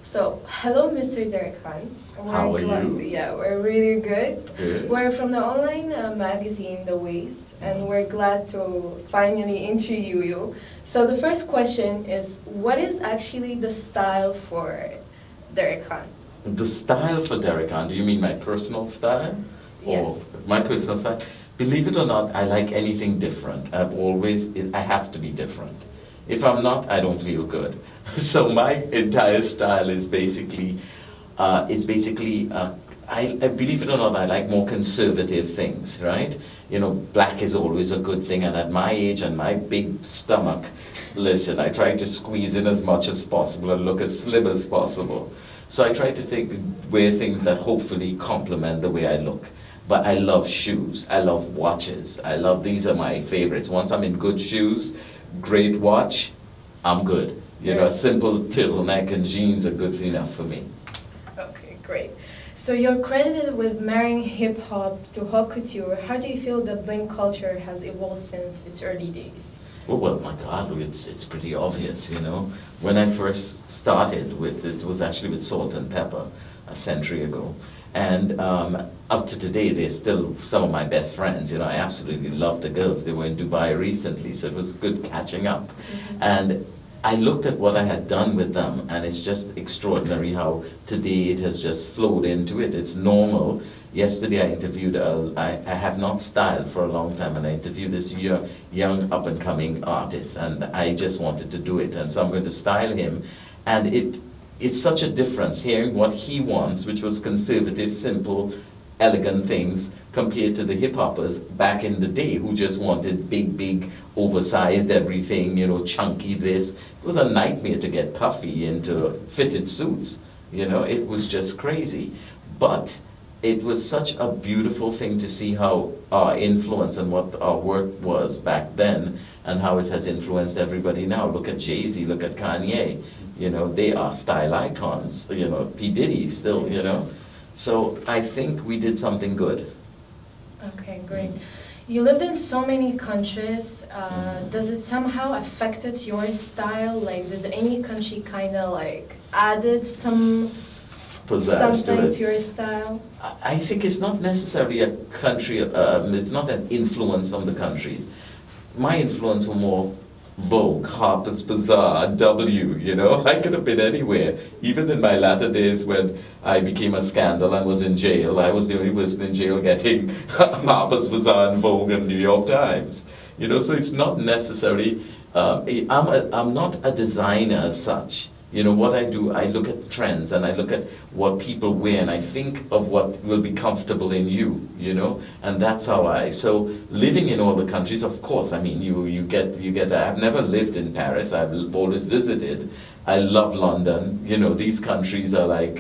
So, hello, Mr. Derek Khan. How are you? Yeah, we're really good. Good. We're from the online magazine, The Ways, and we're glad to finally interview you. So, the first question is, what is actually the style for Derek Khan? The style for Derek Khan, do you mean my personal style? Yes. Or my personal style? Believe it or not, I like anything different. I have to be different. If I'm not, I don't feel good. So my entire style is basically, I believe it or not, I like more conservative things, right? You know, black is always a good thing, and at my age and my big stomach, listen, I try to squeeze in as much as possible and look as slim as possible. So I try to wear things that hopefully complement the way I look. But I love shoes, I love watches, these are my favorites. Once I'm in good shoes, great watch, I'm good. You know, a simple turtleneck and jeans are good enough for me. Okay, great. So you're credited with marrying hip-hop to haute couture. How do you feel the bling culture has evolved since its early days? Well, my God, it's pretty obvious, you know. When I first started with it was actually with Salt-N-Pepa a century ago. And up to today, they're still some of my best friends. You know, I absolutely love the girls. They were in Dubai recently, so it was good catching up. Mm-hmm. And I looked at what I had done with them, and it's just extraordinary how today it has just flowed into it. It's normal. Yesterday I interviewed, I have not styled for a long time, and I interviewed this young up-and-coming artist, and I just wanted to do it. And so I'm going to style him, and it's such a difference hearing what he wants, which was conservative, simple, elegant things, compared to the hip-hoppers back in the day who just wanted big, oversized everything, you know, chunky this. It was a nightmare to get puffy into fitted suits, you know, it was just crazy. But it was such a beautiful thing to see how our influence and what our work was back then and how it has influenced everybody now. Look at Jay-Z, look at Kanye. You know, they are style icons. You know, P.Diddy still, you know. So I think we did something good. Okay, great. You lived in so many countries. Does it somehow affected your style? Like, did any country kind of like added something to your style? I think it's not necessarily a country, it's not an influence from the countries. My influence were more Vogue, Harper's Bazaar, W, you know, I could have been anywhere. Even in my latter days when I became a scandal and was in jail, I was the only person in jail getting Harper's Bazaar and Vogue and New York Times. You know, so it's not necessarily, I'm not a designer as such. You know, what I do, I look at trends and I look at what people wear and I think of what will be comfortable in you, you know, and that's how so living in all the countries, of course, I mean, you get, I've never lived in Paris, I've always visited. I love London, you know, these countries are like,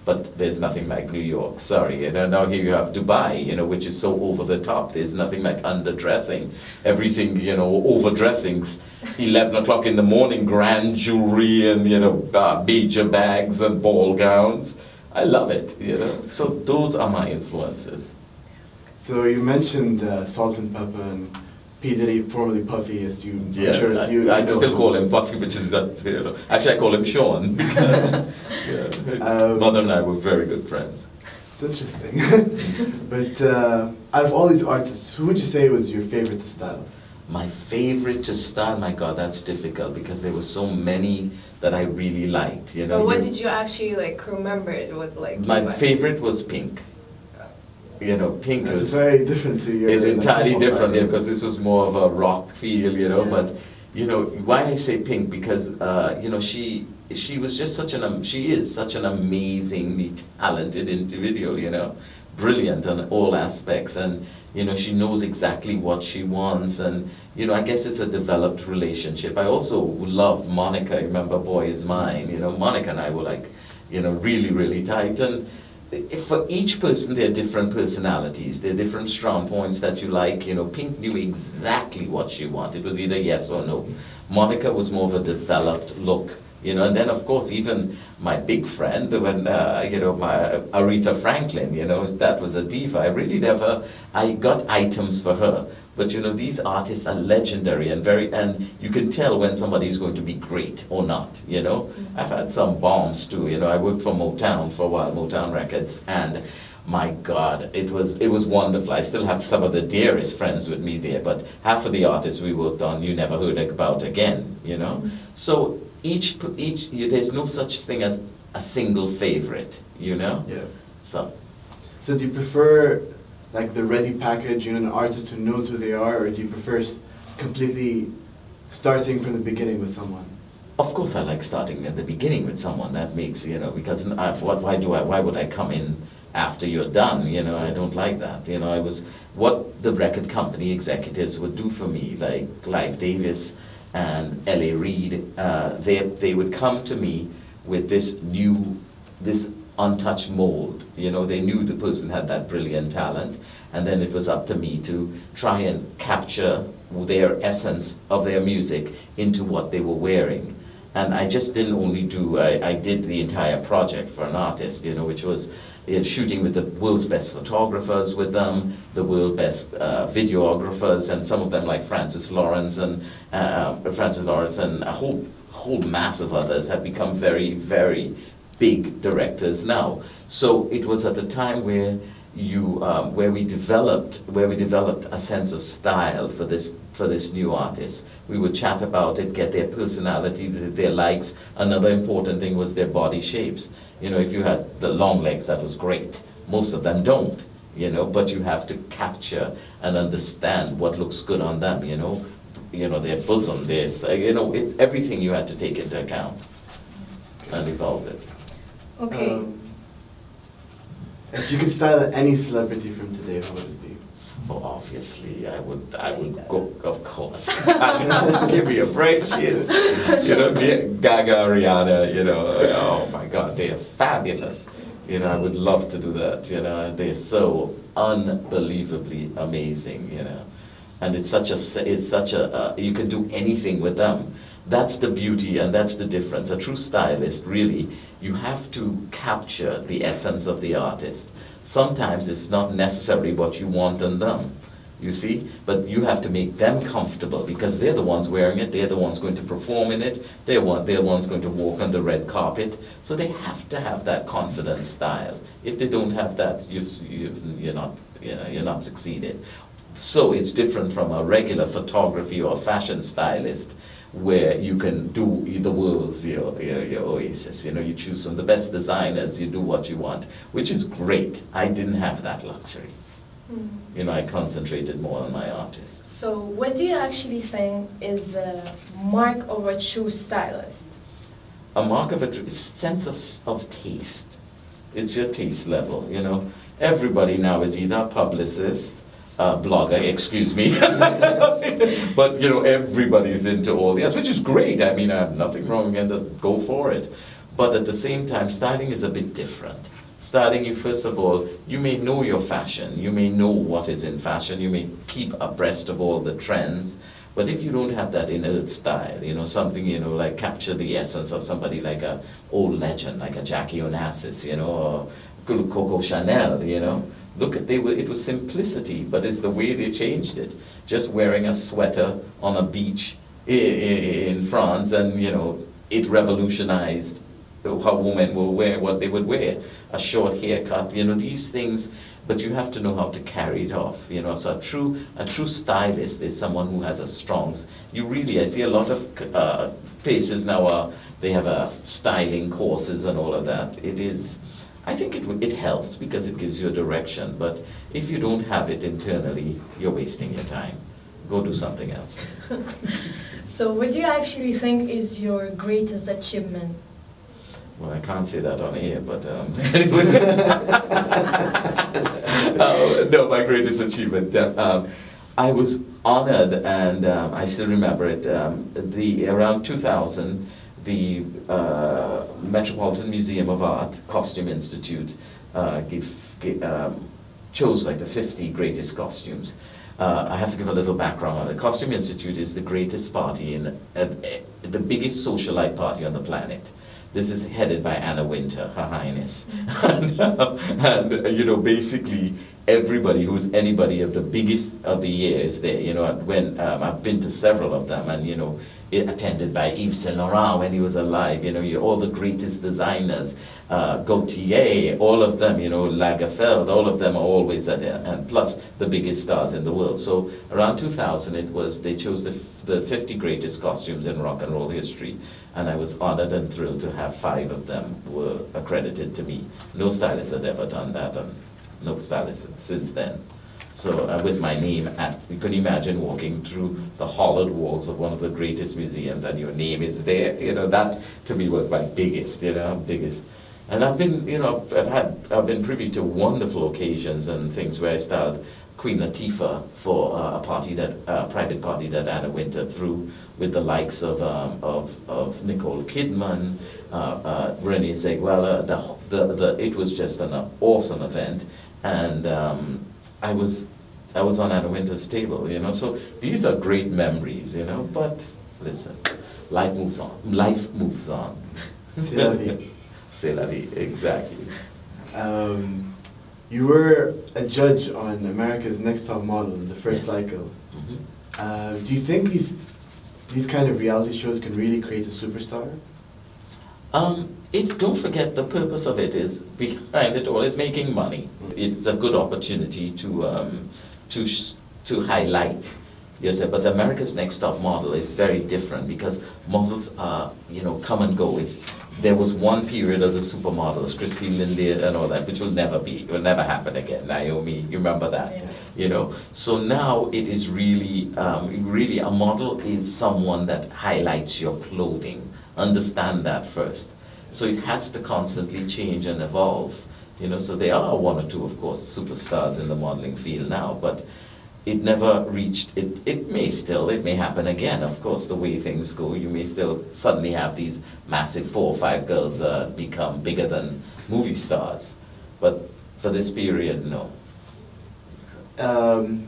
but there's nothing like New York, sorry. You know, now here you have Dubai, you know, which is so over the top. There's nothing like underdressing. Everything, you know, overdressings. 11 o'clock in the morning, grand jewelry and, you know, beach bags and ball gowns. I love it, you know. So those are my influences. So you mentioned Salt-N-Pepa and P.Diddy, formerly Puffy, as you, yeah, I'm sure as you I'd still call him Puffy, which is that, you know, actually I call him Sean, because yeah, his mother and I were very good friends. It's interesting. But out of all these artists, who would you say was your favorite to style? My favorite to style, my God, that's difficult, because there were so many that I really liked, you know. But what did you actually, like, remember? What, like, my favorite was Pink. You know, Pink is very different to your. It's entirely different, yeah, because this was more of a rock feel, you know. Yeah. But you know, why I say Pink, because you know, she was just she is such an amazingly talented individual, you know, brilliant on all aspects, and you know, she knows exactly what she wants, and you know, I guess it's a developed relationship. I also loved Monica. Remember, Boy Is Mine. You know, Monica and I were like, you know, really tight, and for each person, there are different personalities. There are different strong points that you like. You know, Pink knew exactly what she wanted. It was either yes or no. Monica was more of a developed look. You know, and then of course even my big friend, when you know, my Aretha Franklin, you know, that was a diva. I got items for her, But you know, these artists are legendary and and you can tell when somebody is going to be great or not, you know. I've had some bombs too, you know. I worked for Motown for a while, Motown Records, and my God, it was wonderful. I still have some of the dearest friends with me there, but half of the artists we worked on you never heard about again, you know. So there's no such thing as a single favorite, you know. Yeah. So do you prefer like the ready package, you know, an artist who knows who they are, or do you prefer completely starting from the beginning with someone? of course I like starting at the beginning with someone. That makes, you know, because why would I come in after you're done? You know, I don't like that. You know, what the record company executives would do for me, like Clive Davis and L.A. Reid, they would come to me with this untouched mold. You know, they knew the person had that brilliant talent, and then it was up to me to try and capture their essence of their music into what they were wearing. And I just didn't only do, I did the entire project for an artist, you know, which was shooting with the world's best photographers with them, the world's best videographers, and some of them like Francis Lawrence and a whole mass of others have become very, very big directors now. So it was at the time where where we developed a sense of style for this new artist. We would chat about it, get their personality, their likes. Another important thing was their body shapes. You know, if you had the long legs, that was great. Most of them don't, you know, but you have to capture and understand what looks good on them, you know, their bosom, everything you had to take into account and evolve it. Okay. If you could style any celebrity from today, who would it be? Oh, obviously, I would go, of course. Give me a break, yes. You know, Gaga, Rihanna, you know, oh my God, they are fabulous. You know, I would love to do that, you know, they're so unbelievably amazing, you know. And it's such a, you can do anything with them. That's the beauty and that's the difference. A true stylist, really, you have to capture the essence of the artist. Sometimes it's not necessarily what you want in them, you see, but you have to make them comfortable because they're the ones wearing it, they're the ones going to perform in it, they're the ones going to walk on the red carpet. So they have to have that confident style. If they don't have that, you're not succeeded. So it's different from a regular photography or fashion stylist, where you can do the world's your oasis. You know, you choose from the best designers, you do what you want, which is great. I didn't have that luxury. You know, I concentrated more on my artists. So what do you actually think is a mark of a true stylist? A mark of a sense of taste. It's your taste level, you know. Everybody now is either a publicist, blogger, excuse me. But, you know, everybody's into all this, which is great. I mean, I have nothing wrong against it. Go for it. But at the same time, styling is a bit different. Styling, you first of all, you may know your fashion. You may know what is in fashion. You may keep abreast of all the trends. But if you don't have that inert style, you know, something, you know, like capture the essence of somebody like a old legend, like a Jackie Onassis, you know, or Coco Chanel, you know. Look, it was simplicity, but it's the way they changed it. Just wearing a sweater on a beach in France, and, you know, it revolutionized how women will wear what they would wear. A short haircut, you know, these things, but you have to know how to carry it off, you know. So a true stylist is someone who has a strong, I see a lot of places now, they have styling courses and all of that. I think it helps because it gives you a direction, but if you don't have it internally, you're wasting your time. Go do something else. So what do you actually think is your greatest achievement? Well, I can't say that on air, but anyway. No, my greatest achievement. I was honored, and I still remember it, around 2000, the Metropolitan Museum of Art Costume Institute chose like the 50 greatest costumes. I have to give a little background on it. The Costume Institute is the greatest party the biggest socialite party on the planet. This is headed by Anna Wintour, Her Highness. And you know, basically, everybody who's anybody of the biggest of the year is there. You know, when I've been to several of them, and you know, attended by Yves Saint Laurent when he was alive. You know, all the greatest designers, Gaultier, all of them. You know, Lagerfeld, all of them are always at there, and plus the biggest stars in the world. So around 2000, they chose the 50 greatest costumes in rock and roll history, and I was honored and thrilled to have 5 of them were accredited to me. No stylist had ever done that, and no stylist since then. So with my name you can imagine walking through the hollowed walls of one of the greatest museums and your name is there. You know, that to me was my biggest, And I've been, you know, I've been privy to wonderful occasions and things where I styled Queen Latifah for a private party that Anna Wintour threw with the likes of Nicole Kidman, Renee Zellweger. It was just an awesome event, and I was on Anna Wintour's table, you know. So these are great memories, you know. But listen, life moves on. Life moves on. C'est la vie. C'est la vie, exactly. You were a judge on America's Next Top Model in the first cycle. Mm-hmm. Do you think these kind of reality shows can really create a superstar? Don't forget, the purpose of it is, behind it all, is making money. It's a good opportunity to highlight yourself. But America's Next Top Model is very different because models are, you know, come and go. There was one period of the supermodels, Christine Lindy and all that, which will never happen again. Naomi, you remember that, yeah. You know. So now it is really a model is someone that highlights your clothing. Understand that first. So it has to constantly change and evolve, you know. So there are 1 or 2, of course, superstars in the modeling field now, but it never reached, it may happen again, of course, the way things go. You may still suddenly have these massive 4 or 5 girls that become bigger than movie stars. But for this period, no.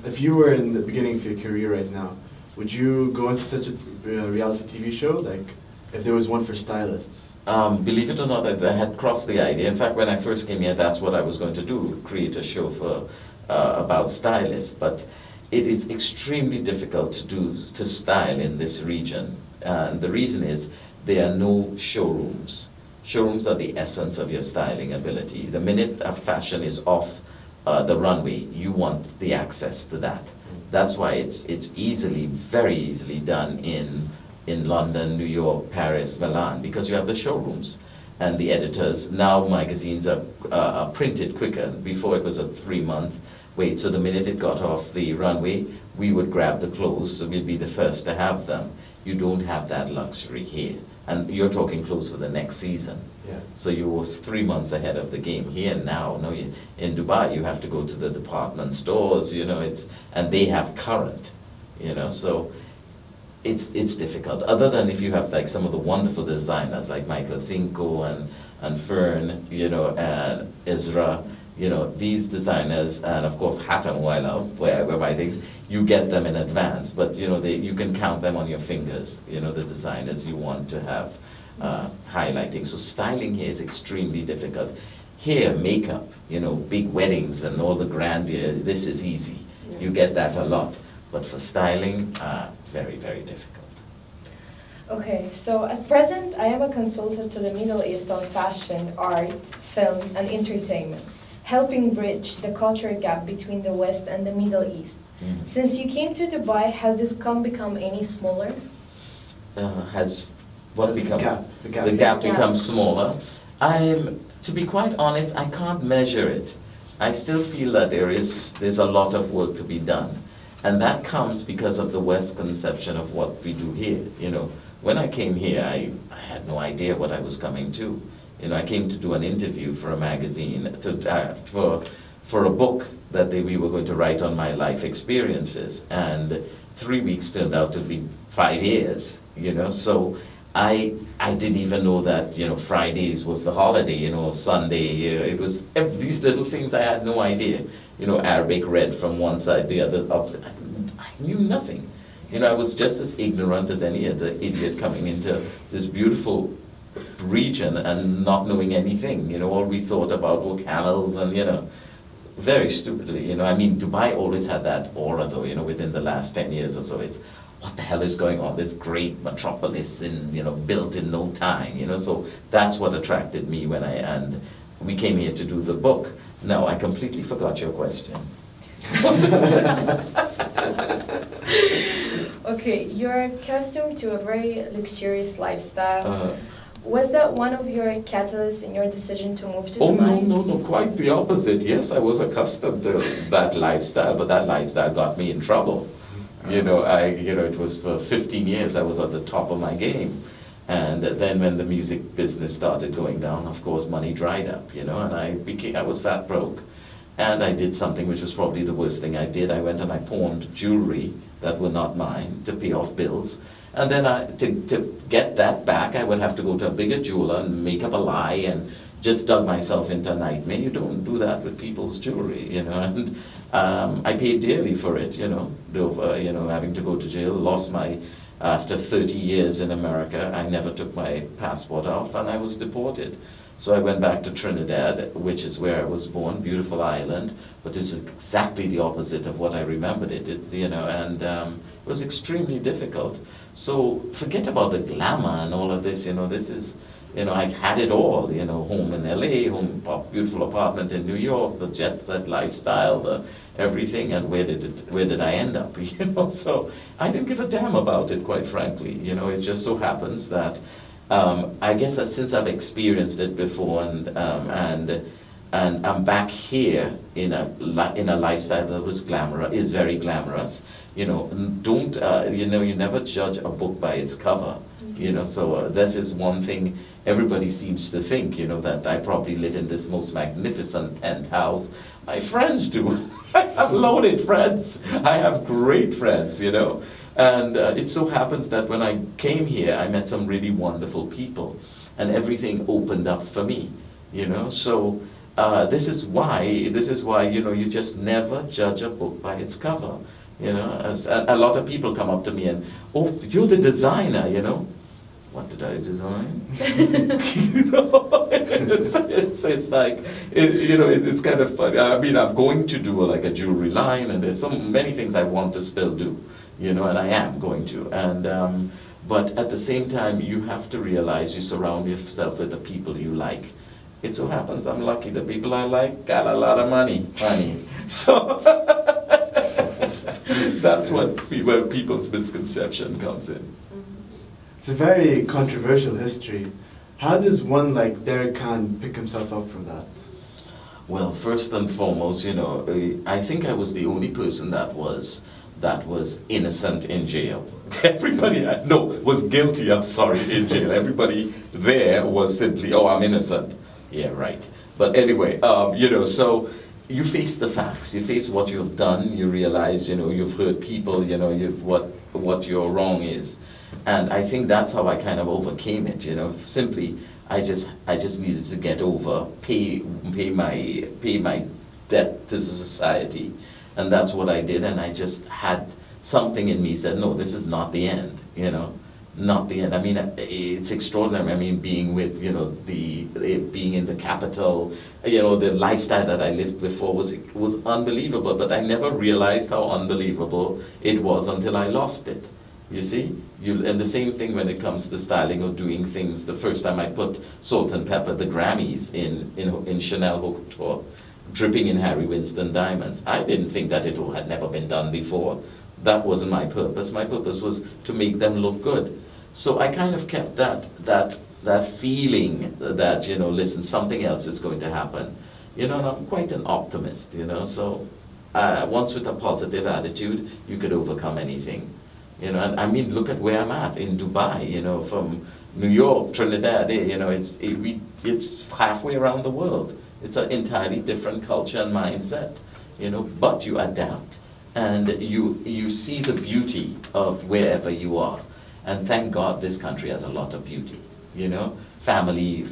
If you were in the beginning of your career right now, would you go into such a reality TV show? Like, if there was one for stylists? Believe it or not, I had crossed the idea. In fact, when I first came here, that's what I was going to do, create a show for about stylists. But it is extremely difficult to style in this region. And the reason is there are no showrooms. Showrooms are the essence of your styling ability. The minute a fashion is off the runway, you want the access to that. That's why it's very easily done in London, New York, Paris, Milan, because you have the showrooms. And the editors, now magazines are printed quicker. Before it was a 3-month wait, so the minute it got off the runway, we would grab the clothes, so we'd be the first to have them. You don't have that luxury here. And you're talking clothes for the next season. Yeah. So you was 3 months ahead of the game. Here now, no, in Dubai, you have to go to the department stores, you know, and they have current, you know, so it's difficult. Other than if you have like some of the wonderful designers like Michael Cinco and Fern, you know, and Ezra, you know, these designers, and of course Hatton Weiler, where I buy things, you get them in advance, but you know, you can count them on your fingers, you know, the designers you want to have highlighting. So styling here is extremely difficult. Here, makeup, you know, big weddings and all the grandeur, this is easy. Yeah. You get that a lot. But for styling, very, very difficult. Okay, so at present, I am a consultant to the Middle East on fashion, art, film, and entertainment, helping bridge the culture gap between the West and the Middle East. Mm-hmm. Since you came to Dubai, has this become any smaller? Has what become? The gap becomes smaller. To be quite honest, I can't measure it. I still feel that there's a lot of work to be done. And that comes because of the West conception of what we do here. You know, when I came here, I had no idea what I was coming to. You know, I came to do an interview for a magazine, for a book that we were going to write on my life experiences. And 3 weeks turned out to be 5 years, you know. So I didn't even know that, you know, Fridays was the holiday, you know, Sunday, you know, it was these little things I had no idea. You know, Arabic read from one side, the other opposite. I knew nothing. You know, I was just as ignorant as any other idiot coming into this beautiful region and not knowing anything. You know, all we thought about were camels and, you know, very stupidly, you know. I mean, Dubai always had that aura, though, you know, within the last 10 years or so. It's, what the hell is going on? This great metropolis, you know, built in no time, you know. So that's what attracted me when and we came here to do the book. Now, I completely forgot your question. Okay, you're accustomed to a very luxurious lifestyle. Was that one of your catalysts in your decision to move to Dubai? No, quite the opposite. Yes, I was accustomed to that lifestyle, but that lifestyle got me in trouble. You know, it was for 15 years I was at the top of my game. And then when the music business started going down, of course, money dried up, you know, and I was fat broke. And I did something which was probably the worst thing I did. I went and I pawned jewelry that were not mine to pay off bills. And then to get that back, I would have to go to a bigger jeweler and make up a lie and just dug myself into a nightmare. You don't do that with people's jewelry, you know. And I paid dearly for it, you know, having to go to jail. Lost my, after 30 years in America, I never took my passport off and I was deported. So I went back to Trinidad, which is where I was born, beautiful island, but it was exactly the opposite of what I remembered it, you know, and it was extremely difficult. So forget about the glamour and all of this, you know, this is, you know, I've had it all, you know, home in LA, beautiful apartment in New York, the jet set lifestyle, the everything, and where did I end up, you know? So I didn't give a damn about it, quite frankly, you know. It just so happens that I guess that since I've experienced it before, and I'm back here in a lifestyle that was is very glamorous. You know, don't you know, you never judge a book by its cover. You know, so this is one thing everybody seems to think. You know, that I probably live in this most magnificent penthouse. My friends do. I have loaded friends. I have great friends. You know. And it so happens that when I came here, I met some really wonderful people, and everything opened up for me, you know. So this is why, you know, you just never judge a book by its cover, you know. As a lot of people come up to me and, oh, you're the designer, you know. What did I design? You know, it's like, you know, it's kind of funny. I mean, I'm going to do like a jewelry line, and there's so many things I want to still do. You know, and I am going to. And but at the same time, you have to realize you surround yourself with the people you like. It so happens I'm lucky. The people I like got a lot of money. So that's where people's misconception comes in. It's a very controversial history. How does one like Derek Khan pick himself up from that? Well, first and foremost, you know, I think I was the only person that was innocent in jail. Everybody, was guilty, I'm sorry, in jail. Everybody there was simply, oh, I'm innocent. Yeah, right. But anyway, you know, so you face the facts. You face what you've done. You realize, you know, you've hurt people, you know, what your wrong is. And I think that's how I kind of overcame it, you know. Simply, I just needed to get over, pay my debt to society. And that's what I did, and I just had something in me said, no, this is not the end, you know, not the end. I mean, it's extraordinary. I mean, being with, you know, being in the capital, you know, the lifestyle that I lived before was unbelievable, but I never realized how unbelievable it was until I lost it. You see? And the same thing when it comes to styling or doing things. The first time I put Salt-N-Pepa, the Grammys, in Chanel Haute Couture, dripping in Harry Winston diamonds. I didn't think that it had never been done before. That wasn't my purpose. My purpose was to make them look good. So I kind of kept that feeling that, you know, listen, something else is going to happen. You know, and I'm quite an optimist, you know, so once with a positive attitude, you could overcome anything. You know, and I mean, look at where I'm at in Dubai, you know, from New York, Trinidad, you know, it's halfway around the world. It's an entirely different culture and mindset, you know, but you adapt and you see the beauty of wherever you are. And thank God this country has a lot of beauty, you know, family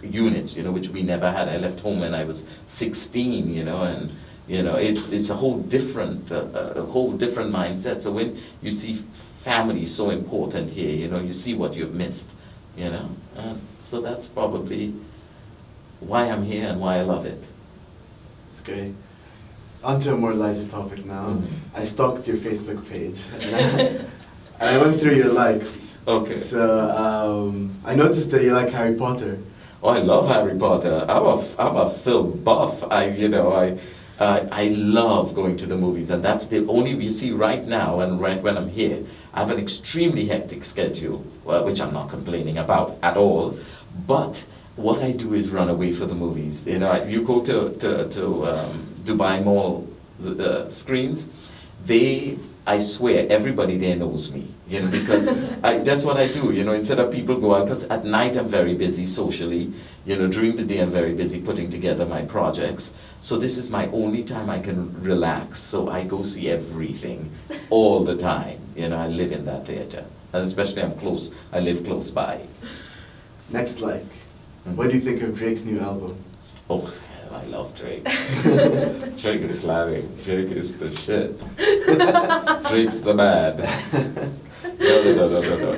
units, you know, which we never had. I left home when I was 16, you know, and, you know, it's a whole different mindset. So when you see family so important here, you know, you see what you've missed, you know, and so that's probably why I'm here and why I love it. It's great. On to a more lighter topic now. I stalked your Facebook page and I went through your likes. Okay. So I noticed that you like Harry Potter. Oh, I love Harry Potter. I'm a film buff. I love going to the movies, and that's the only, you see right now and right when I'm here, I have an extremely hectic schedule, which I'm not complaining about at all, but what I do is run away for the movies. You know, you go to Dubai Mall screens, I swear, everybody there knows me, you know, because that's what I do, you know, instead of people go out, because at night I'm very busy socially, you know, during the day I'm very busy putting together my projects, so this is my only time I can relax, so I go see everything, all the time, you know, I live in that theater, and especially I live close by. Next like, what do you think of Drake's new album? Oh, I love Drake. Drake is slamming. Drake is the shit. Drake's the man. No.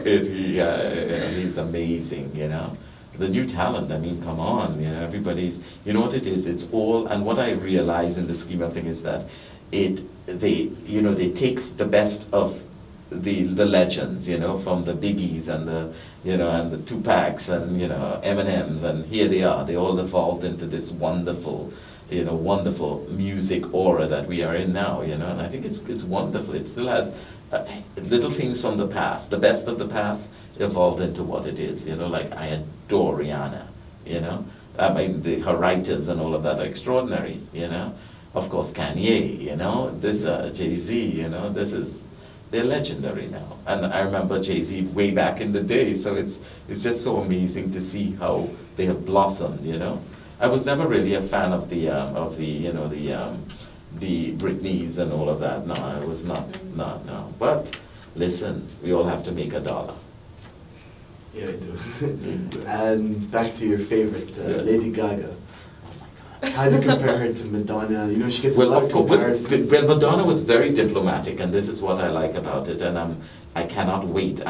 He's amazing, you know. The new talent, I mean, come on, you know, everybody's, you know what it is, it's all, and what I realize in the scheme of things is that they take the best of the legends, you know, from the Biggies and the, you know, and the Tupacs and, you know, Eminems, and here they are. They all evolved into this wonderful, you know, wonderful music aura that we are in now, you know, and I think it's wonderful. It still has little things from the past. The best of the past evolved into what it is, you know, like I adore Rihanna, you know. I mean, her writers and all of that are extraordinary, you know. Of course, Kanye, you know, this Jay-Z, you know, they're legendary now. And I remember Jay-Z way back in the day, so it's just so amazing to see how they have blossomed, you know. I was never really a fan of the Britneys and all of that. No, I was not, no. But listen, we all have to make $1. Yeah, I do. And back to your favorite, Yes. Lady Gaga. How do you compare her to Madonna? You know, she gets a Well, lot of of course, comparisons. well, Madonna was very diplomatic, and this is what I like about it, and I cannot wait.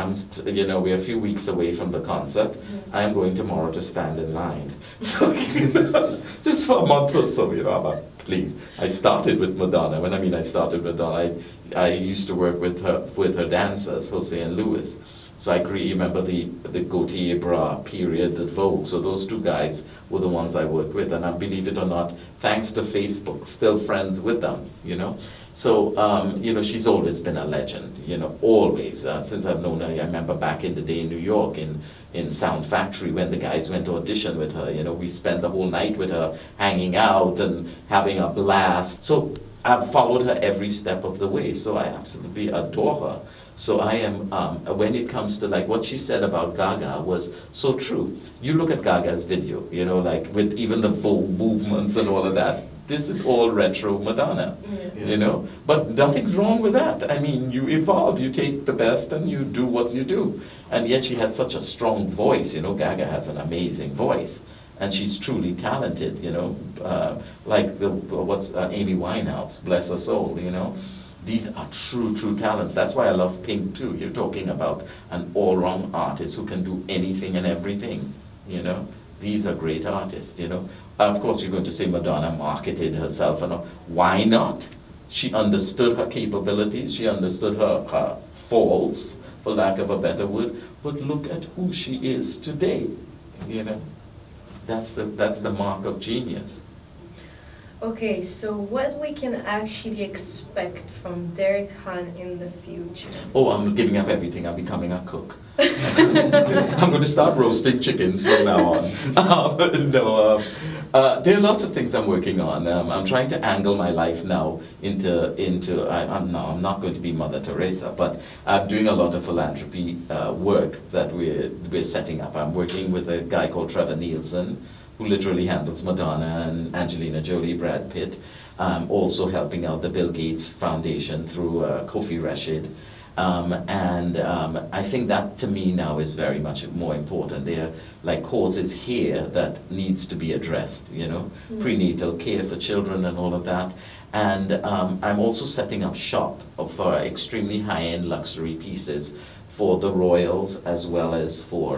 You know, we're a few weeks away from the concert. I am going tomorrow to stand in line. So, you know, just for a month or so, you know, I'm like, please. I started with Madonna. When I mean I started with Madonna, I used to work with her dancers, Jose and Louis. So I remember the Gautier Bra period, the Vogue. So those two guys were the ones I worked with. And I believe it or not, thanks to Facebook, still friends with them, you know. So, you know, she's always been a legend, you know, always. Since I've known her, I remember back in the day in New York, in Sound Factory, when the guys went to audition with her, you know, we spent the whole night with her, hanging out and having a blast. So I've followed her every step of the way, so I absolutely adore her. So I am, when it comes to like what she said about Gaga was so true. You look at Gaga's video, you know, like with even the Vogue movements and all of that. This is all retro Madonna, you know. But nothing's wrong with that. I mean, you evolve, you take the best and you do what you do. And yet she has such a strong voice, you know. Gaga has an amazing voice. And she's truly talented, you know. Like Amy Winehouse, bless her soul, you know. These are true talents. That's why I love Pink too. You're talking about an all-round artist who can do anything and everything, you know. These are great artists, you know. Of course, you're going to say Madonna marketed herself, and why not? She understood her capabilities. She understood her faults, for lack of a better word. But look at who she is today, you know. That's the mark of genius. Okay, so what we can actually expect from Derek Han in the future? Oh, I'm giving up everything. I'm becoming a cook. I'm going to start roasting chickens from now on. There are lots of things I'm working on. I'm trying to angle my life now into. I'm not going to be Mother Teresa, but I'm doing a lot of philanthropy work that we're setting up. I'm working with a guy called Trevor Nielsen, who literally handles Madonna and Angelina Jolie, Brad Pitt. Also helping out the Bill Gates Foundation through Kofi Rashid. I think that to me now is very much more important. There are like causes here that needs to be addressed, you know, prenatal care for children and all of that. And I'm also setting up shop for extremely high-end luxury pieces for the royals as well as for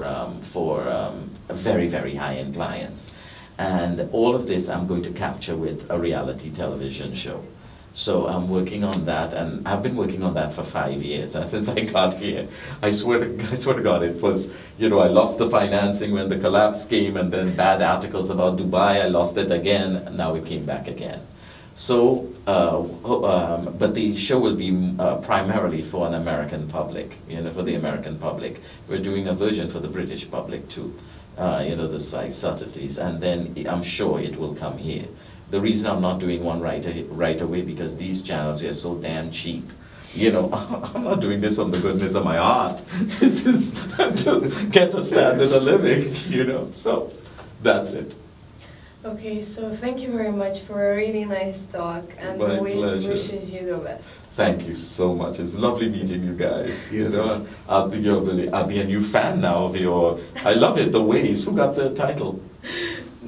very high-end clients. And all of this I'm going to capture with a reality television show. So I'm working on that, and I've been working on that for 5 years. And since I got here, I swear to God, it was, you know, I lost the financing when the collapse came, and then bad articles about Dubai, I lost it again, and now it came back again. So, but the show will be primarily for an American public, you know, for the American public. We're doing a version for the British public too, you know, the subtleties, and then I'm sure it will come here. The reason I'm not doing one right away, because these channels are so damn cheap. You know, I'm not doing this from the goodness of my heart. This is to get a standard of living, you know. So that's it. Okay, so thank you very much for a really nice talk, and My always pleasure. wishes you the best. Thank you so much. It's lovely meeting you guys. You You know, I'll be a new fan now of your. I love it. The Ways. Who got the title?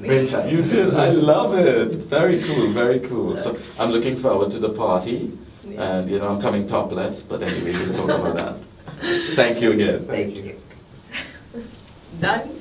Franchise. You did. I love it. Very cool. Very cool. So I'm looking forward to the party, and you know I'm coming topless. But anyway, we'll talk about that. Thank you again. Thank you. Done?